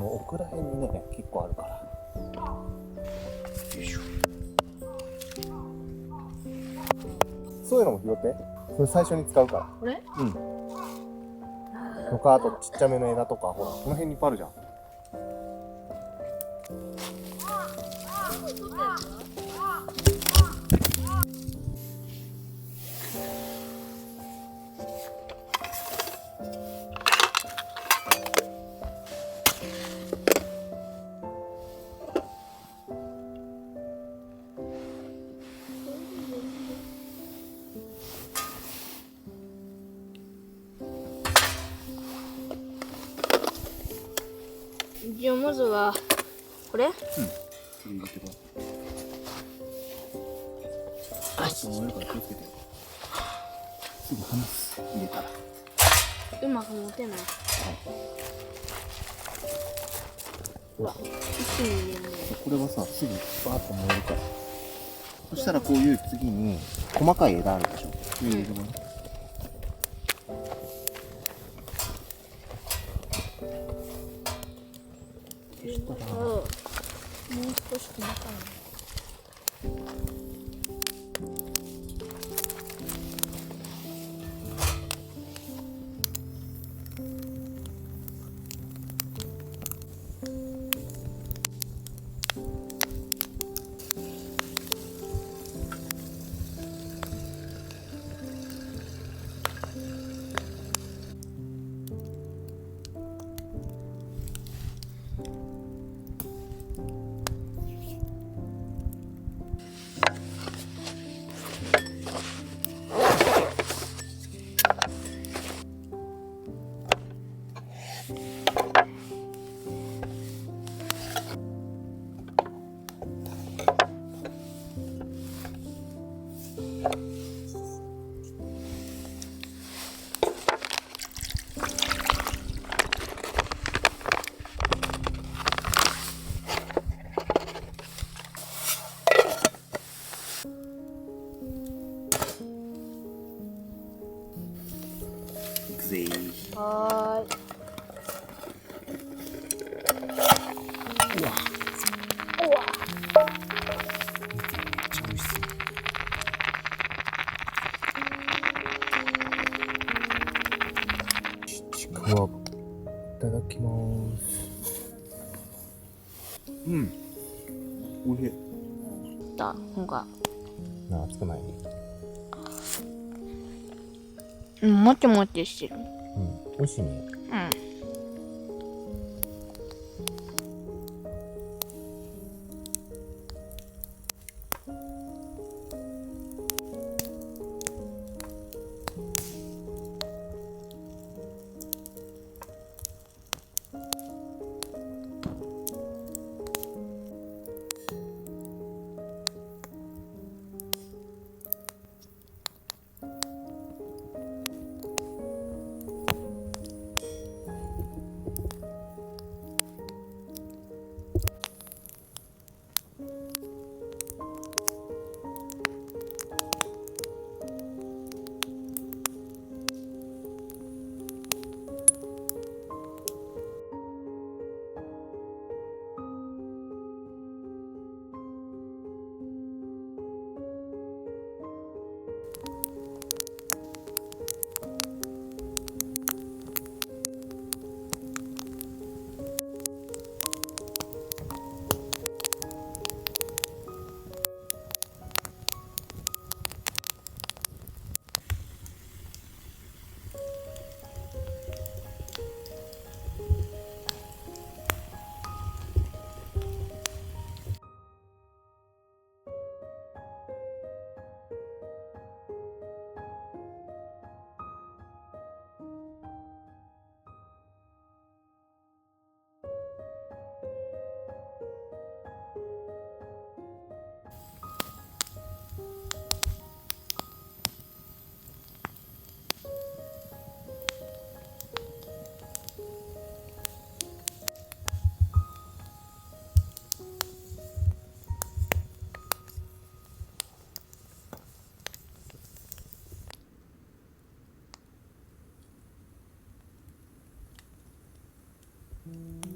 奥ら辺にね結構あるから。よいしょ。そういうのも拾って。それ最初に使うから。これ？うん。とか、あとちっちゃめの枝とか、ほら、この辺にいっぱいあるじゃん。じゃあまずはこれ？うん。次入れてこう。あ、燃えるから気をつけてよ。すぐ離す。入れたら。うまく持てない。ほら、一気に入れるね。これはさ、すぐバーッと燃えるから。そしたらこういう次に細かい枝あるでしょ。入れるもの。そしたらもう少し細かい。いくぜー。はーい。うわ。うわ。めっちゃ美味しそう。ちくわぶ。いただきます。うん。おいしい。今回。熱くない？もちもちしてる。うん。美味しいね。うん。